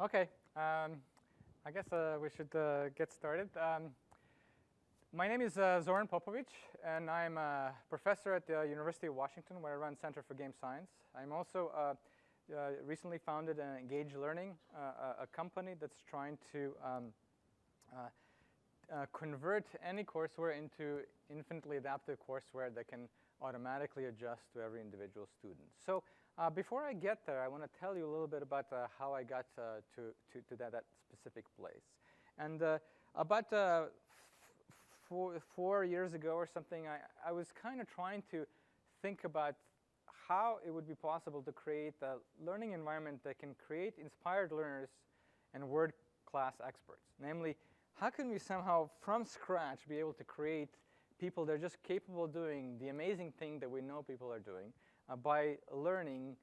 Okay, I guess we should get started. My name is Zoran Popovic, and I'm a professor at the University of Washington, where I run Center for Game Science. I'm also recently founded an Engage Learning, a company that's trying to convert any courseware into infinitely adaptive courseware that can automatically adjust to every individual student. So before I get there, I want to tell you a little bit about how I got to that specific place. And about 4 years ago or something, I was kind of trying to think about how it would be possible to create a learning environment that can create inspired learners and world-class experts. Namely, how can we somehow, from scratch, be able to create people that are just capable of doing the amazing thing that we know people are doing by learning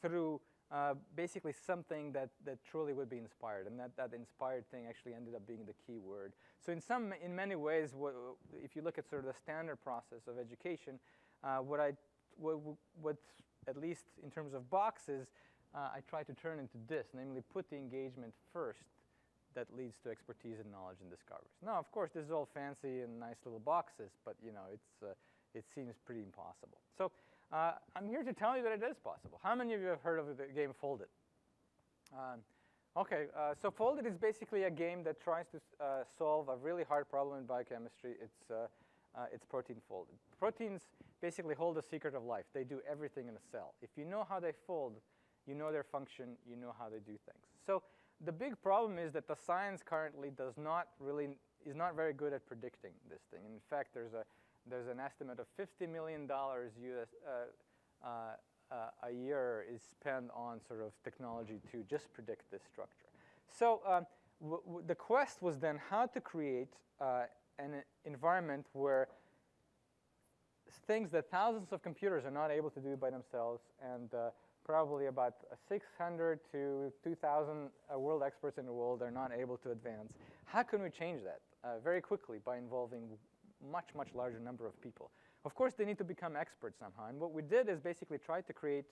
through basically something that truly would be inspired, and that inspired thing actually ended up being the key word. So in many ways, if you look at sort of the standard process of education, what at least in terms of boxes, I try to turn into this, namely put the engagement first that leads to expertise and knowledge and discoveries. Now, of course, this is all fancy and nice little boxes, but it seems pretty impossible. So I'm here to tell you that it is possible. How many of you have heard of the game Folded? Okay, so Folded is basically a game that tries to solve a really hard problem in biochemistry. It's protein folded. Proteins basically hold the secret of life. They do everything in a cell. If you know how they fold, you know their function, you know how they do things. So the big problem is that the science currently is not very good at predicting this thing. In fact, there's an estimate of $50 million a year is spent on sort of technology to just predict this structure. So the quest was then how to create an environment where things that thousands of computers are not able to do by themselves, and probably about 600 to 2,000 world experts in the world are not able to advance. How can we change that very quickly by involving much larger number of people? Of course, they need to become experts somehow. And what we did is basically try to create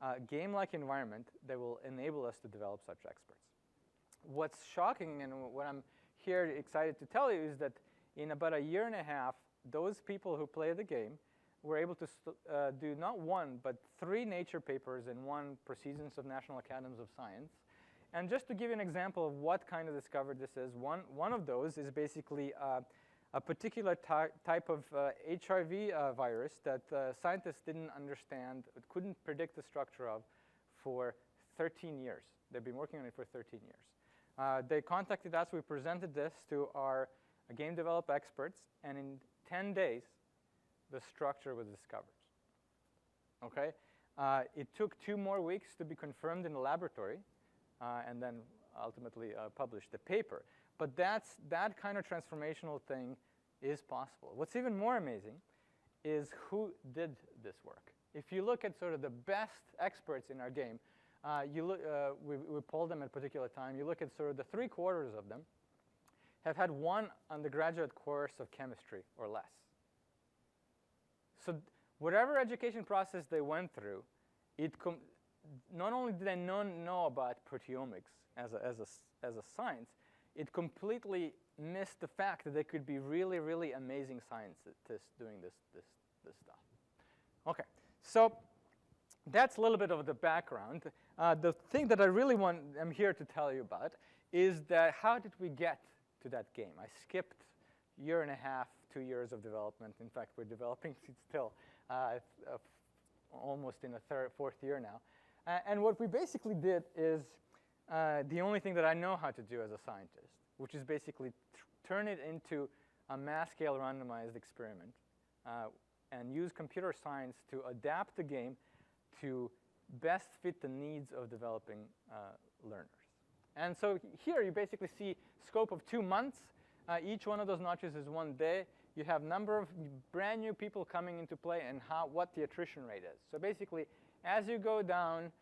a game-like environment that will enable us to develop such experts. What's shocking, and what I'm here excited to tell you, is that in about a year and a half, those people who play the game were able to do not one, but 3 Nature papers and 1 Proceedings of National Academies of Science. And just to give you an example of what kind of discovery this is, one of those is basically a particular type of HIV virus that scientists didn't understand, couldn't predict the structure of for 13 years. They've been working on it for 13 years. They contacted us. We presented this to our game develop experts, and in 10 days, the structure was discovered. Okay? It took 2 more weeks to be confirmed in the laboratory, and then ultimately published the paper. But that kind of transformational thing is possible. What's even more amazing is who did this work. If you look at sort of the best experts in our game, we polled them at a particular time. You look at sort of the 3/4 of them have had 1 undergraduate course of chemistry or less. So whatever education process they went through, not only did they know about proteomics as a science, it completely missed the fact that they could be really amazing scientists doing this stuff. Okay, so that's a little bit of the background. The thing that I'm here to tell you about is that how did we get to that game? I skipped a year and a half, 2 years of development. In fact, we're developing it still almost in the 4th year now. And what we basically did is the only thing that I know how to do as a scientist, which is basically turn it into a mass-scale randomized experiment and use computer science to adapt the game to best fit the needs of developing learners. And so here you basically see scope of 2 months. Each one of those notches is 1 day. You have number of brand new people coming into play and what the attrition rate is. So basically, as you go down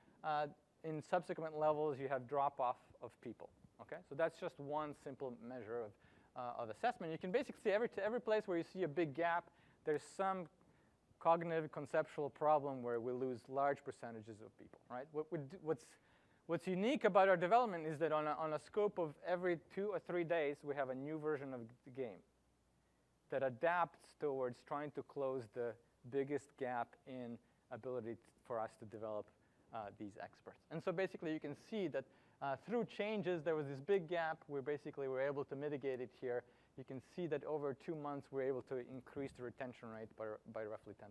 in subsequent levels, you have drop-off of people. Okay, so that's just one simple measure of assessment. You can basically see every place where you see a big gap, there's some cognitive conceptual problem where we lose large percentages of people. Right? What's unique about our development is that on a scope of every 2 or 3 days, we have a new version of the game that adapts towards trying to close the biggest gap in ability for us to develop these experts. And so basically, you can see that through changes, there was this big gap. We basically were able to mitigate it here. You can see that over 2 months, we're able to increase the retention rate by roughly 10%.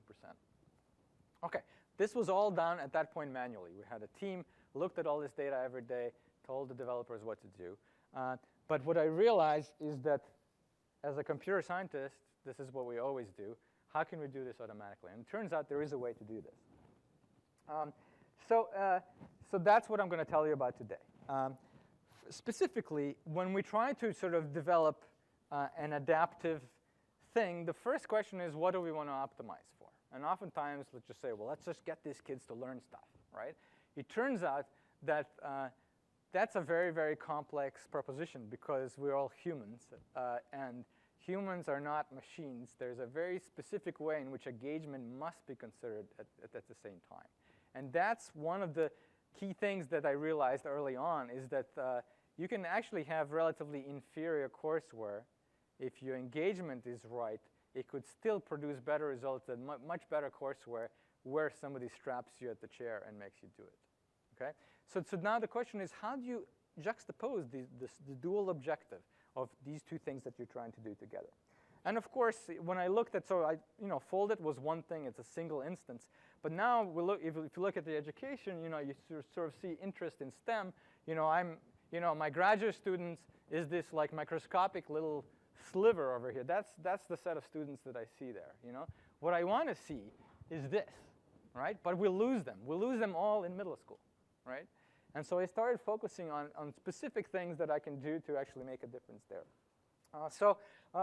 OK, this was all done at that point manually. We had a team, looked at all this data every day, told the developers what to do. But what I realized is that as a computer scientist, this is what we always do. How can we do this automatically? And it turns out there is a way to do this. So that's what I'm going to tell you about today. Specifically, when we try to sort of develop an adaptive thing, the first question is, what do we want to optimize for? And oftentimes, let's just say, well, let's just get these kids to learn stuff, right? It turns out that that's a very, very complex proposition because we're all humans. And humans are not machines. There's a very specific way in which engagement must be considered at the same time. And that's one of the key things that I realized early on is that you can actually have relatively inferior courseware. If your engagement is right, it could still produce better results than much better courseware where somebody straps you at the chair and makes you do it. Okay? So now the question is, how do you juxtapose the dual objective of these two things that you're trying to do together? And of course, when I looked at, folded was one thing. It's a single instance. But now, if you look at the education, you sort of see interest in STEM. My graduate students is this like microscopic little sliver over here. That's the set of students that I see there. What I want to see is this, right? But we'll lose them. We'll lose them all in middle school, right? And so I started focusing on specific things that I can do to actually make a difference there.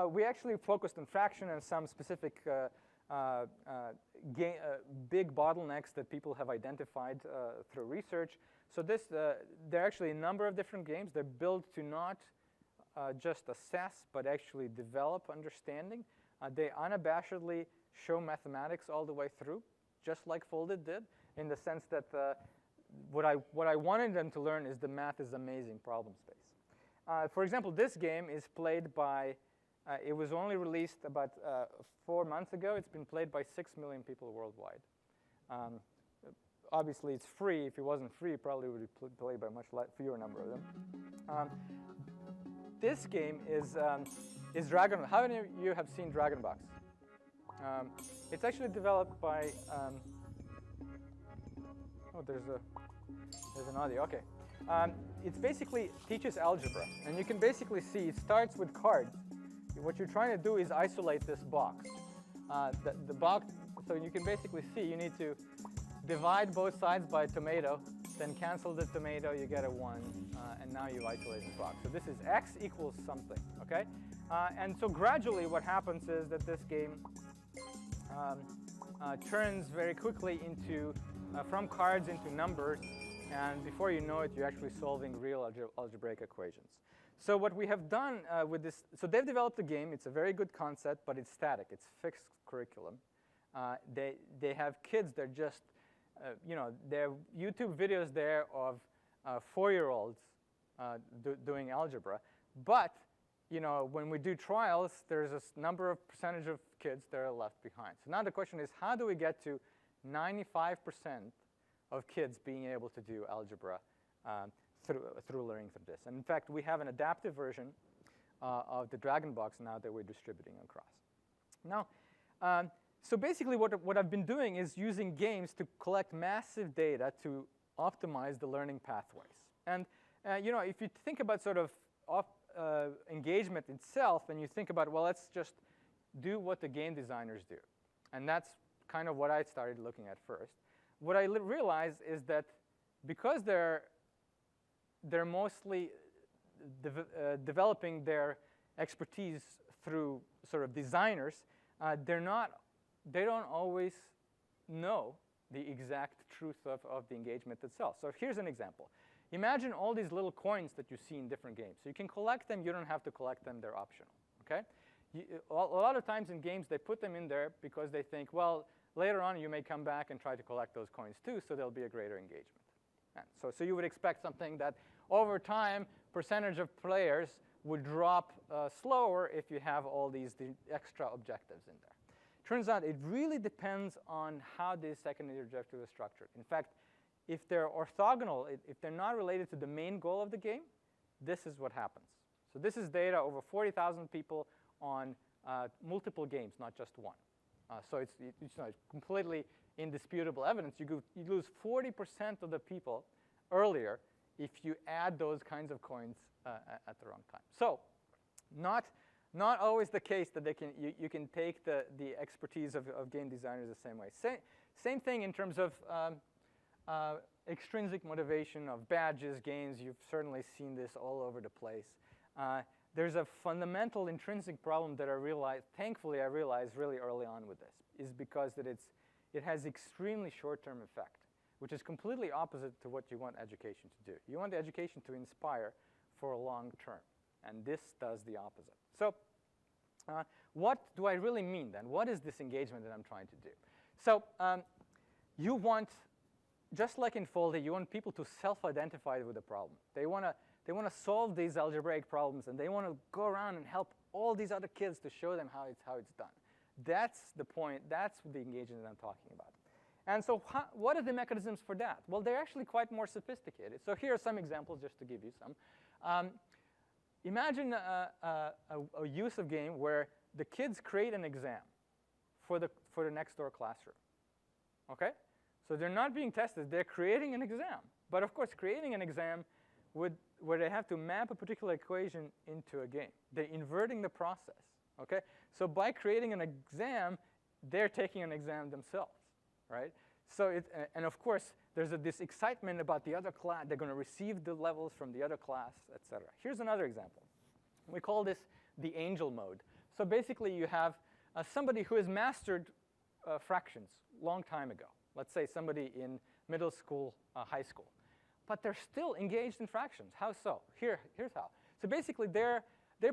We actually focused on fraction and some specific big bottlenecks that people have identified through research. So there are actually a number of different games. They're built to not just assess, but actually develop understanding. They unabashedly show mathematics all the way through, just like Folded did, in the sense that what I wanted them to learn is the math is amazing problem space. For example, this game is played by, it was only released about 4 months ago. It's been played by 6 million people worldwide. Obviously, it's free. If it wasn't free, it probably would be played by a much fewer number of them. This game is Dragon. How many of you have seen Dragon Box? It's actually developed by, there's an audio, OK. It basically teaches algebra. And you can basically see it starts with cards. What you're trying to do is isolate this box. The box, so you can basically see you need to divide both sides by a tomato, then cancel the tomato, you get a 1, and now you isolate the box. So this is x equals something, OK? And so gradually what happens is that this game turns very quickly into, from cards into numbers, and before you know it, you're actually solving real algebraic equations. So what we have done with this, so they've developed a game. It's a very good concept, but it's static. It's fixed curriculum. They have kids. They're just, there are YouTube videos there of 4-year-olds doing algebra. But, when we do trials, there's a percentage of kids that are left behind. So now the question is, how do we get to 95% of kids being able to do algebra through learning through this? And in fact, we have an adaptive version of the Dragon Box now that we're distributing across. Now, so basically what I've been doing is using games to collect massive data to optimize the learning pathways. And if you think about sort of engagement itself, and you think about, well, let's just do what the game designers do. And that's kind of what I started looking at first. What I realized is that because they're mostly developing their expertise through sort of designers, they don't always know the exact truth of the engagement itself. So here's an example. Imagine all these little coins that you see in different games. So you can collect them. You don't have to collect them. They're optional. Okay? A lot of times in games, they put them in there because they think, well, later on, you may come back and try to collect those coins too, so there'll be a greater engagement. So you would expect something that over time, percentage of players would drop slower if you have all the extra objectives in there. Turns out it really depends on how these secondary objectives are structured. In fact, if they're orthogonal, if they're not related to the main goal of the game, this is what happens. So this is data over 40,000 people on multiple games, not just one. So it's completely indisputable evidence. You lose 40% of the people earlier if you add those kinds of coins at the wrong time. So not always the case that you can take the expertise of game designers the same way. Same thing in terms of extrinsic motivation of badges, games. You've certainly seen this all over the place. There's a fundamental intrinsic problem that thankfully I realized really early on with this, is because it has extremely short-term effect, which is completely opposite to what you want education to do. You want the education to inspire for a long term, and this does the opposite. So what do I really mean then? What is this engagement that I'm trying to do? So you want, just like in Foldy, you want people to self-identify with the problem. They want to solve these algebraic problems, and they want to go around and help all these other kids to show them how it's done. That's the point. That's the engagement that I'm talking about. And so what are the mechanisms for that? Well, they're actually quite more sophisticated. So here are some examples just to give you some. Imagine a use of game where the kids create an exam for the next door classroom. Okay? So they're not being tested. They're creating an exam. But of course, creating an exam where they have to map a particular equation into a game. They're inverting the process. Okay? So by creating an exam, they're taking an exam themselves. Right? So and of course, there's this excitement about the other class. They're going to receive the levels from the other class, et cetera. Here's another example. We call this the angel mode. So basically, you have somebody who has mastered fractions long time ago. Let's say somebody in middle school, high school. But they're still engaged in fractions. How so? Here's how. So basically, they're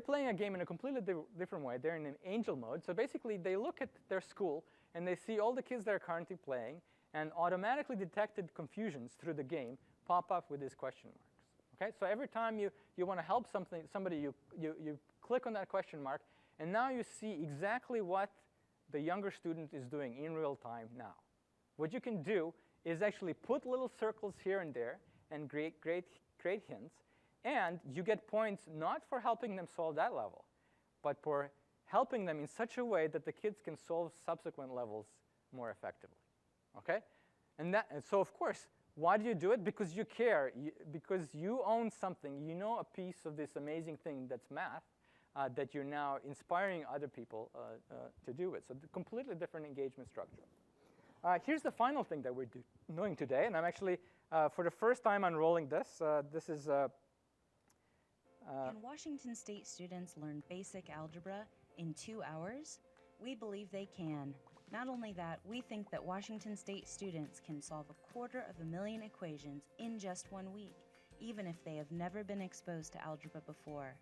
playing a game in a completely different way. They're in an angel mode. So basically, they look at their school, and they see all the kids that are currently playing, and automatically detected confusions through the game pop up with these question marks. Okay? So every time you want to help somebody, you click on that question mark, and now you see exactly what the younger student is doing in real time now. What you can do is actually put little circles here and there and create hints, and you get points not for helping them solve that level, but for helping them in such a way that the kids can solve subsequent levels more effectively. Okay? And so, of course, why do you do it? Because you care. Because you own something. You know a piece of this amazing thing that's math that you're now inspiring other people to do it. So completely different engagement structure. Here's the final thing that we're doing today. And I'm actually, for the first time, unrolling this. This is Can Washington State students learn basic algebra in 2 hours? We believe they can. Not only that, we think that Washington State students can solve 250,000 equations in just 1 week, even if they have never been exposed to algebra before.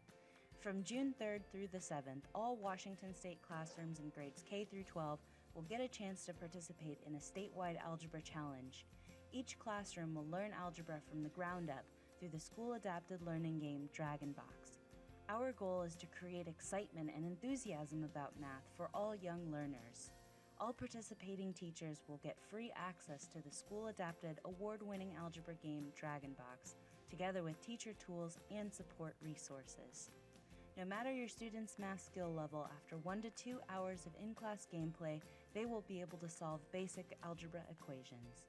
From June 3rd through the 7th, all Washington State classrooms in grades K through 12 will get a chance to participate in a statewide algebra challenge. Each classroom will learn algebra from the ground up through the school-adapted learning game DragonBox. Our goal is to create excitement and enthusiasm about math for all young learners. All participating teachers will get free access to the school-adapted award-winning algebra game DragonBox, together with teacher tools and support resources. No matter your student's math skill level, after 1 to 2 hours of in-class gameplay, they will be able to solve basic algebra equations.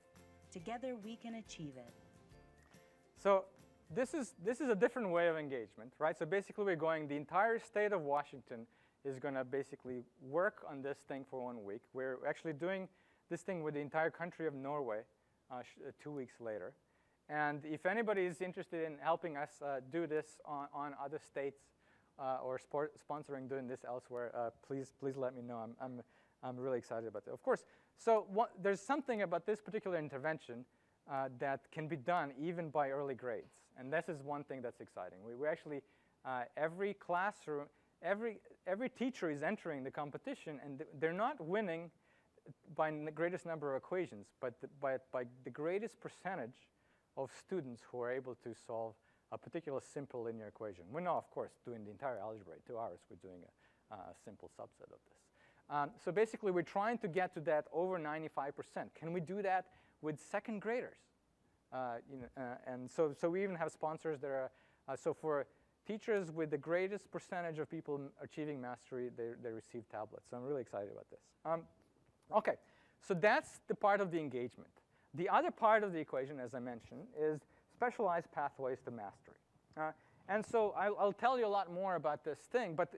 Together, we can achieve it. So this is a different way of engagement, right? So basically, we're going, the entire state of Washington is going to basically work on this thing for 1 week. We're actually doing this thing with the entire country of Norway 2 weeks later. And if anybody is interested in helping us do this on other states or sponsoring doing this elsewhere, please let me know. I'm really excited about it. Of course, so there's something about this particular intervention that can be done even by early grades. And this is one thing that's exciting. We actually, every classroom, every teacher is entering the competition, and they're not winning by the greatest number of equations, but by the greatest percentage of students who are able to solve a particular simple linear equation. We're not, of course, doing the entire algebra in 2 hours. We're doing a simple subset of this. So basically, we're trying to get to that over 95%. Can we do that with second graders? And so we even have sponsors that are, so for teachers with the greatest percentage of people achieving mastery, they receive tablets. So I'm really excited about this. OK, so that's the part of the engagement. The other part of the equation, as I mentioned, is specialized pathways to mastery. And so I'll tell you a lot more about this thing. But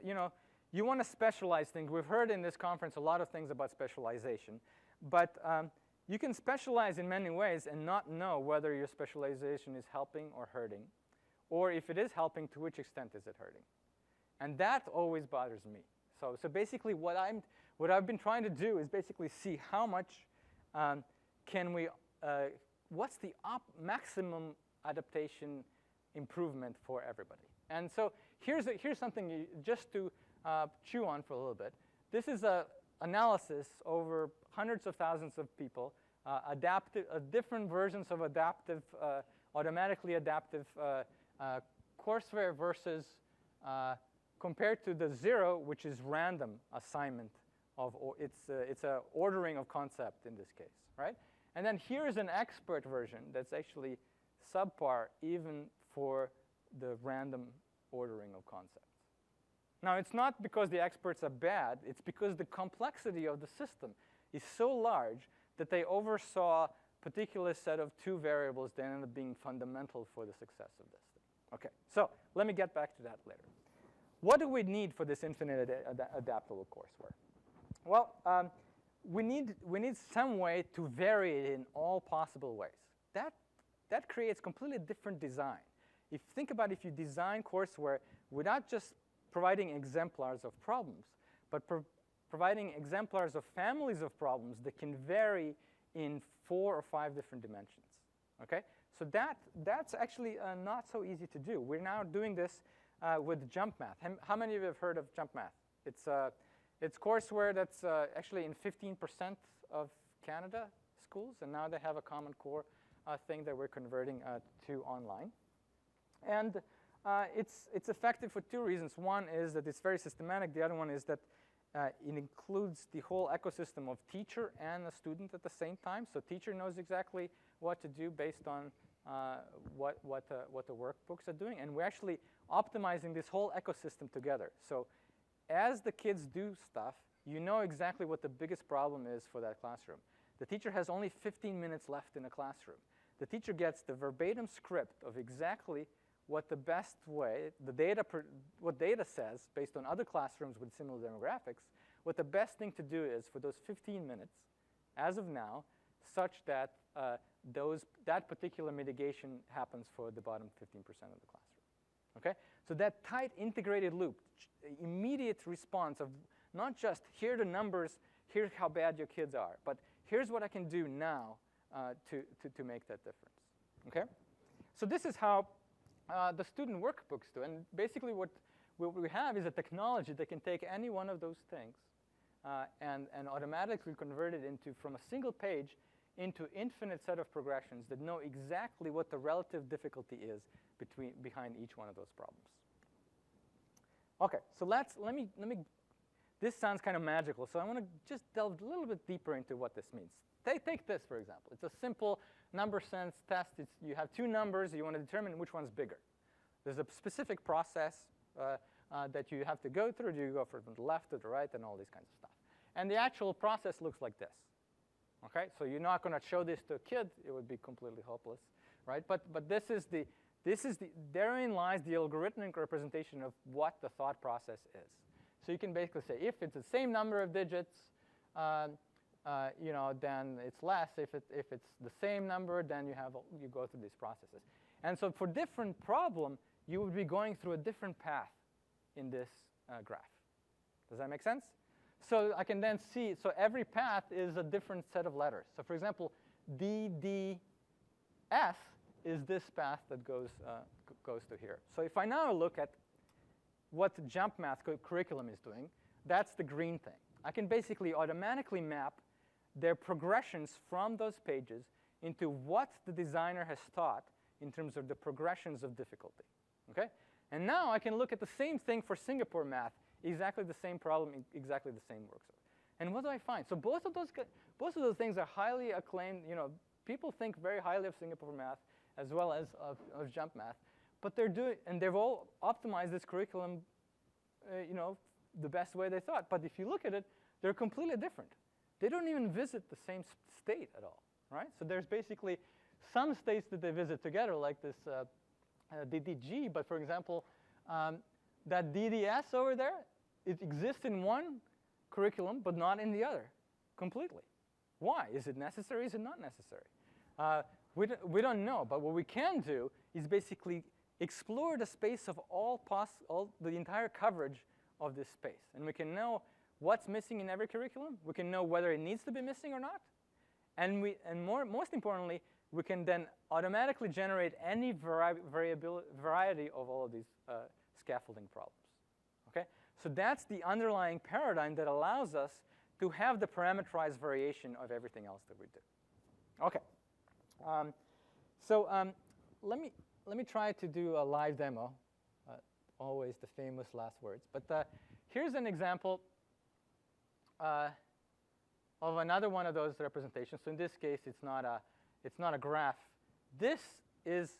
you want to specialize things. We've heard in this conference a lot of things about specialization. But you can specialize in many ways and not know whether your specialization is helping or hurting. Or if it is helping, to which extent is it hurting? And that always bothers me. So basically, what I've been trying to do is basically see how much can we, what's the maximum adaptation improvement for everybody. And so here's something just to chew on for a little bit. This is an analysis over hundreds of thousands of people, different versions of adaptive, automatically adaptive courseware versus compared to the 0, which is random assignment of, it's a ordering of concept in this case, right? And then here's an expert version that's actually subpar even for the random ordering of concepts. Now, it's not because the experts are bad. It's because the complexity of the system is so large that they oversaw a particular set of 2 variables that ended up being fundamental for the success of this thing. OK, so let me get back to that later. What do we need for this infinite adaptable courseware? Well, we need some way to vary it in all possible ways. That creates completely different design. Think about if you design courseware without just providing exemplars of problems, but providing exemplars of families of problems that can vary in 4 or 5 different dimensions. Okay? So that's actually not so easy to do. We're now doing this with jump math. How many of you have heard of jump math? It's courseware that's actually in 15% of Canada schools, and now they have a Common Core thing that we're converting to online. And it's effective for 2 reasons. One is that it's very systematic. The other one is that it includes the whole ecosystem of teacher and a student at the same time. So teacher knows exactly what to do based on what the workbooks are doing. And we're actually optimizing this whole ecosystem together. So as the kids do stuff, you know exactly what the biggest problem is for that classroom. The teacher has only 15 minutes left in a classroom. The teacher gets the verbatim script of exactly what the best way, what data says based on other classrooms with similar demographics, what the best thing to do is for those 15 minutes, as of now, such that that particular mitigation happens for the bottom 15% of the classroom. Okay? So that tight integrated loop, immediate response of not just here are the numbers, here's how bad your kids are, but here's what I can do now to make that difference. Okay? So this is how the student workbooks do. And basically what we have is a technology that can take any one of those things and automatically convert it from a single page into infinite set of progressions that know exactly what the relative difficulty is behind each one of those problems. OK, so let me. This sounds kind of magical, so I want to just delve a little bit deeper into what this means. Take this, for example. It's a simple number sense test. You have 2 numbers. You want to determine which one's bigger. There's a specific process that you have to go through. You go from the left to the right and all these kinds of stuff. And the actual process looks like this. Okay, so you're not going to show this to a kid. It would be completely hopeless, right? But therein lies the algorithmic representation of what the thought process is. So you can basically say if it's the same number of digits, then it's less. If it's the same number, then you go through these processes. And so for different problem, you would be going through a different path in this graph. Does that make sense? So I can then see, so every path is a different set of letters. So for example, DDS is this path that goes to here. So if I now look at what the jump math curriculum is doing, that's the green thing. I can basically automatically map their progressions from those pages into what the designer has thought in terms of the progressions of difficulty. Okay? And now I can look at the same thing for Singapore math, exactly the same problem, exactly the same work survey. And what do I find? So both of those things are highly acclaimed. People think very highly of Singapore math as well as of JUMP math, but they've all optimized this curriculum, the best way they thought. But if you look at it, they're completely different. They don't even visit the same state at all, right? So there's basically some states that they visit together, like this DDG. But for example, that DDS over there, it exists in one curriculum, but not in the other, completely. Why? Is it necessary? Is it not necessary? We don't know. But what we can do is basically explore the space of the entire coverage of this space. And we can know what's missing in every curriculum. We can know whether it needs to be missing or not. And most importantly, we can then automatically generate any variety of all of these scaffolding problems. Okay? So that's the underlying paradigm that allows us to have the parameterized variation of everything else that we do. Okay. Let me try to do a live demo. Always the famous last words. But here's an example of another one of those representations. So in this case, it's not a graph. This is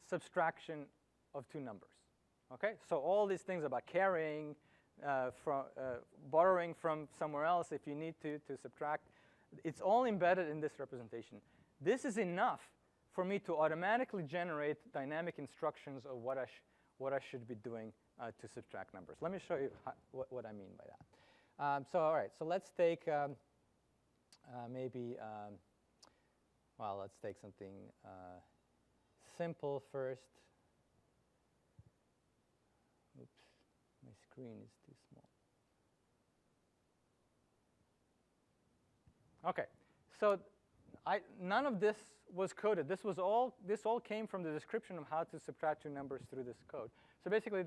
subtraction of two numbers. Okay. So all these things about carrying, borrowing from somewhere else if you need to subtract, it's all embedded in this representation. This is enough for me to automatically generate dynamic instructions of what I should be doing to subtract numbers. Let me show you what I mean by that. All right, so let's take let's take something simple first. Oops, my screen is too small. Okay, so none of this was coded. This all came from the description of how to subtract two numbers through this code. So basically,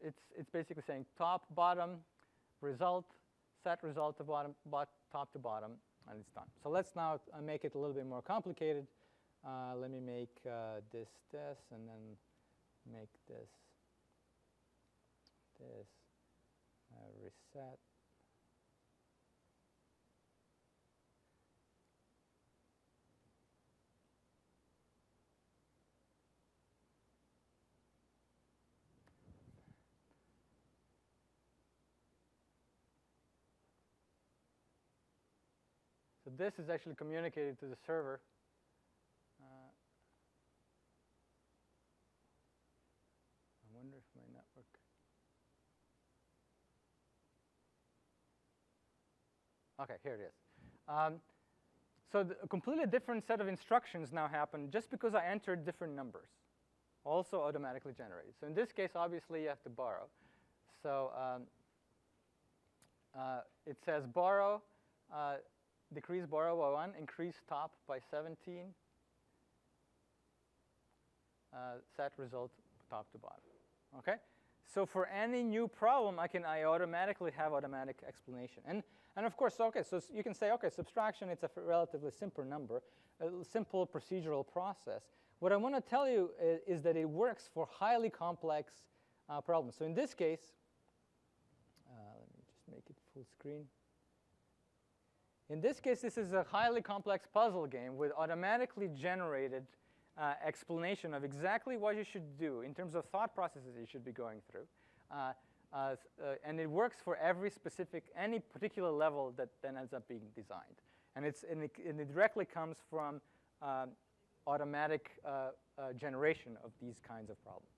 it's basically saying top, bottom, result, set result to bottom, top to bottom, and it's done. So let's now make it a little bit more complicated. Let me make this, and then make this, reset. So this is actually communicated to the server. I wonder if my network. Okay, here it is. So a completely different set of instructions now happen just because I entered different numbers, also automatically generated. So in this case, obviously, you have to borrow. So it says borrow. Decrease borrow by 1, increase top by 17, set result top to bottom. Okay? So for any new problem, I automatically have automatic explanation. And of course, okay, so you can say, okay, subtraction, it's a relatively simple number, a simple procedural process. What I want to tell you is that it works for highly complex problems. So in this case, let me just make it full screen. In this case, this is a highly complex puzzle game with automatically generated explanation of exactly what you should do in terms of thought processes you should be going through. And it works for any particular level that then ends up being designed. And it directly comes from automatic generation of these kinds of problems.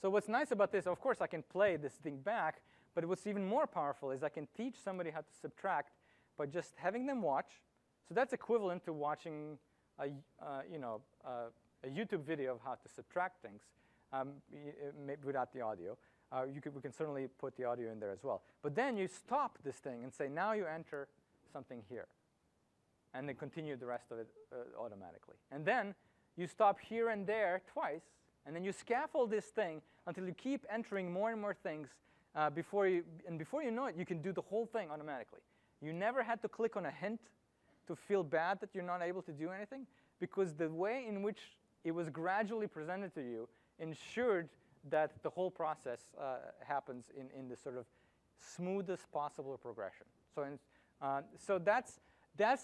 So what's nice about this, of course, I can play this thing back. But what's even more powerful is I can teach somebody how to subtract by just having them watch. So that's equivalent to watching a YouTube video of how to subtract things without the audio. We can certainly put the audio in there as well. But then you stop this thing and say, now you enter something here. And then continue the rest of it automatically. And then you stop here and there twice. And then you scaffold this thing until you keep entering more and more things. Before you know it, you can do the whole thing automatically. You never had to click on a hint to feel bad that you're not able to do anything, because the way in which it was gradually presented to you ensured that the whole process happens in the sort of smoothest possible progression. So that's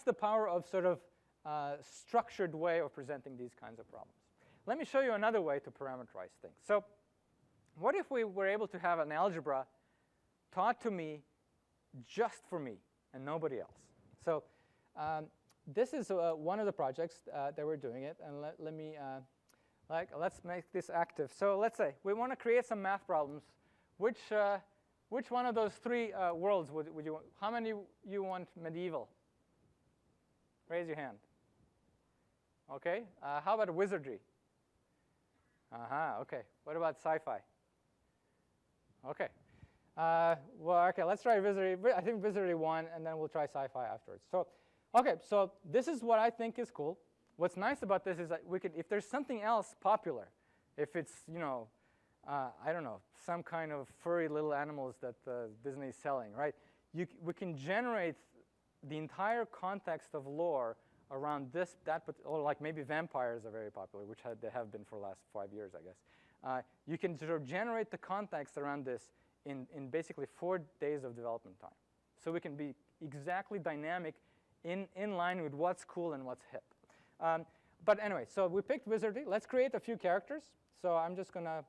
the power of sort of structured way of presenting these kinds of problems. Let me show you another way to parameterize things. So what if we were able to have an algebra taught to me just for me and nobody else? So this is one of the projects that we're doing it. And let's make this active. So let's say we want to create some math problems. Which one of those three worlds would you want? How many you want medieval? Raise your hand. OK. How about wizardry? OK. What about sci-fi? OK. Well, OK, let's try wizardry. I think wizardry won, and then we'll try sci-fi afterwards. So, OK, so this is what I think is cool. What's nice about this is that we could, if there's something else popular, if it's, you know, I don't know, some kind of furry little animals that Disney is selling, right? We can generate the entire context of lore around this, that, or like maybe vampires are very popular, which they have been for the last 5 years, I guess. You can sort of generate the context around this in basically 4 days of development time. So we can be exactly dynamic in line with what's cool and what's hip. But anyway, so we picked wizardry. Let's create a few characters. So I'm just going to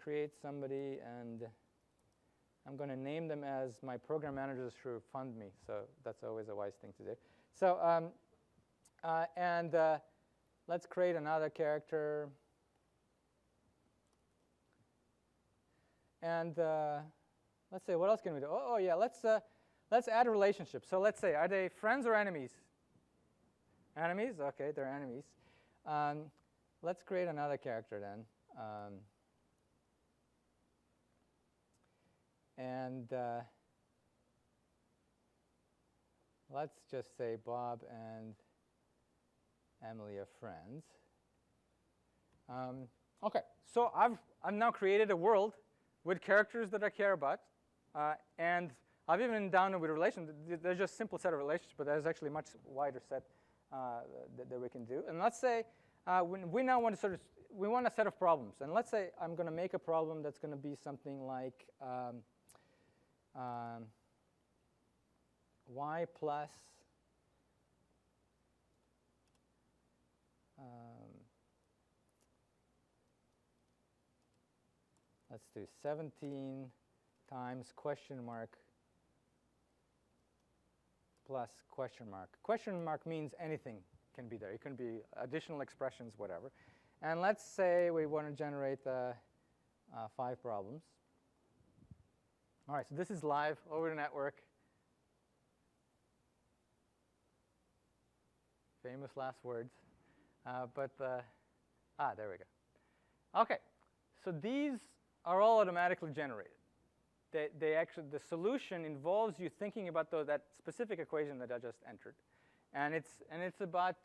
create somebody, and I'm going to name them as my program managers who fund me. So that's always a wise thing to do. So let's create another character. And let's say, what else can we do? Oh yeah, let's add relationships. So let's say, are they friends or enemies? Enemies? OK, they're enemies. Let's create another character then. Let's just say Bob and Emily are friends. OK, so I've now created a world with characters that I care about, and I've even down with relations. There's just a simple set of relationships, but there's actually a much wider set that we can do. And let's say we now want to sort of we want a set of problems. And let's say I'm going to make a problem that's going to be something like y plus let's do 17 times question mark plus question mark. Question mark means anything can be there. It can be additional expressions, whatever. And let's say we want to generate 5 problems. All right, so this is live over the network. Famous last words. There we go. OK, so these are all automatically generated. The solution involves you thinking about that specific equation that I just entered. And it's about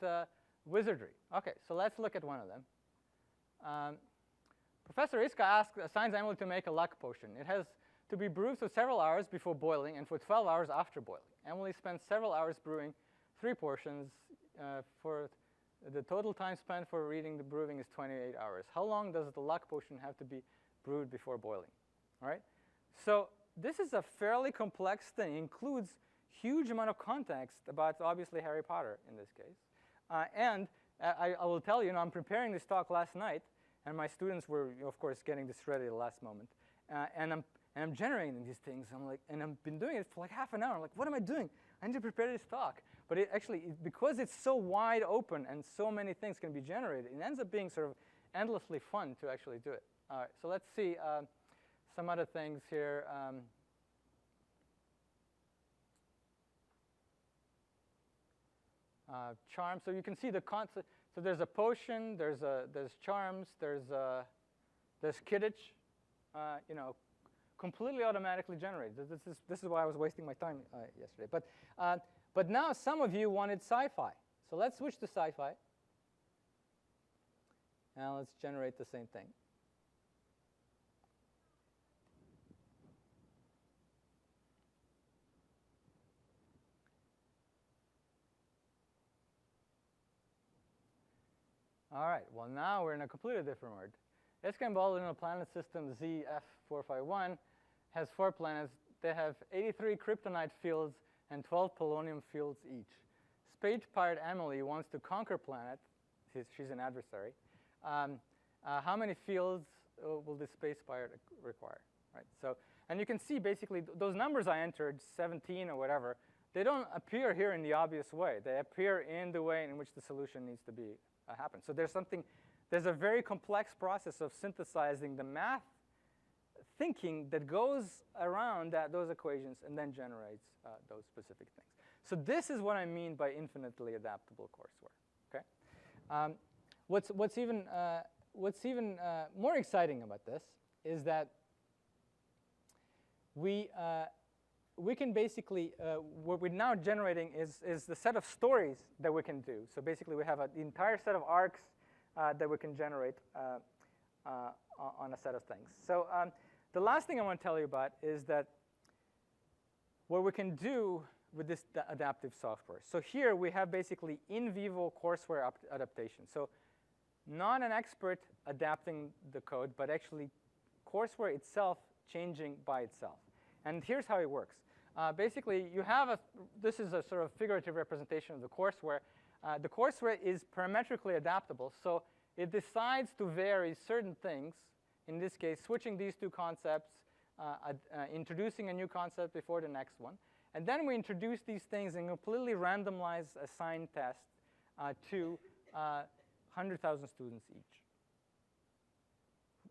wizardry. OK, so let's look at one of them. Professor Iska assigns Emily to make a luck potion. It has to be brewed for several hours before boiling and for 12 hours after boiling. Emily spends several hours brewing 3 portions. For the total time spent for reading the brewing is 28 hours. How long does the luck potion have to be brewed before boiling? All right. So this is a fairly complex thing. It includes huge amount of context about, obviously, Harry Potter in this case. And I will tell you, I'm preparing this talk last night, and my students were, of course, getting this ready at the last moment. And I'm generating these things. And I've been doing it for like half an hour. I'm like, what am I doing? I need to prepare this talk. But because it's so wide open and so many things can be generated, it ends up being sort of endlessly fun to actually do it. All right, so let's see some other things here. Charms. So you can see the concept. So there's a potion. There's charms. There's Kidditch. Completely automatically generated. This is why I was wasting my time yesterday. But now some of you wanted sci-fi. So let's switch to sci-fi. And let's generate the same thing. All right, well now we're in a completely different world. Istanbul in a planet system ZF451 has 4 planets. They have 83 kryptonite fields and 12 polonium fields each. Space-pirate Emily wants to conquer planet. She's an adversary. How many fields will this space pirate require? Right. So, and you can see basically those numbers I entered, 17 or whatever, they don't appear here in the obvious way. They appear in the way in which the solution needs to be happen. So there's a very complex process of synthesizing the math thinking that goes around those equations and then generates those specific things. So this is what I mean by infinitely adaptable courseware. Okay. What's even more exciting about this is that we can basically, what we're now generating is the set of stories that we can do. So basically we have the entire set of arcs that we can generate on a set of things. So the last thing I want to tell you about is that what we can do with this adaptive software. So here we have basically in vivo courseware adaptation. So not an expert adapting the code, but actually courseware itself changing by itself. And here's how it works. Basically, you have this is a sort of figurative representation of the courseware. The courseware is parametrically adaptable, so it decides to vary certain things, in this case, switching these two concepts, introducing a new concept before the next one. And then we introduce these things and completely randomize assigned tests to 100,000 students each.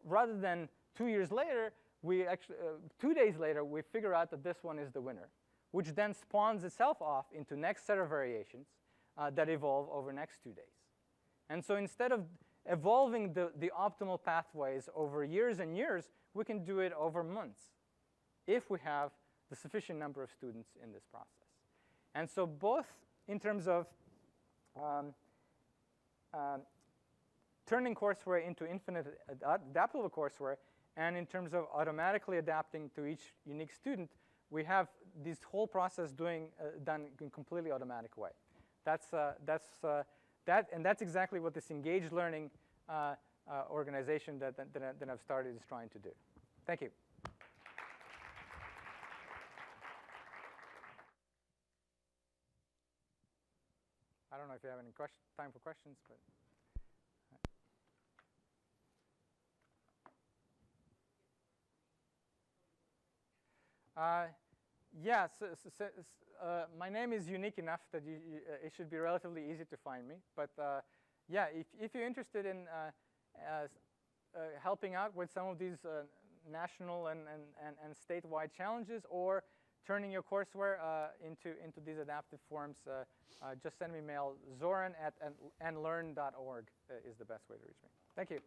Rather than 2 years later, we actually, 2 days later, we figure out that this one is the winner, which then spawns itself off into next set of variations that evolve over next 2 days. And so instead of evolving the optimal pathways over years and years, we can do it over months if we have the sufficient number of students in this process. And so both in terms of turning courseware into infinite adaptable courseware, and in terms of automatically adapting to each unique student, we have this whole process done in a completely automatic way. And that's exactly what this engaged learning organization that I've started is trying to do. Thank you. I don't know if you have any time for questions, but. Yes, my name is unique enough that it should be relatively easy to find me. But yeah, if you're interested in helping out with some of these national and statewide challenges, or turning your courseware into these adaptive forms, just send me mail. Zoran@nlearn.org is the best way to reach me. Thank you.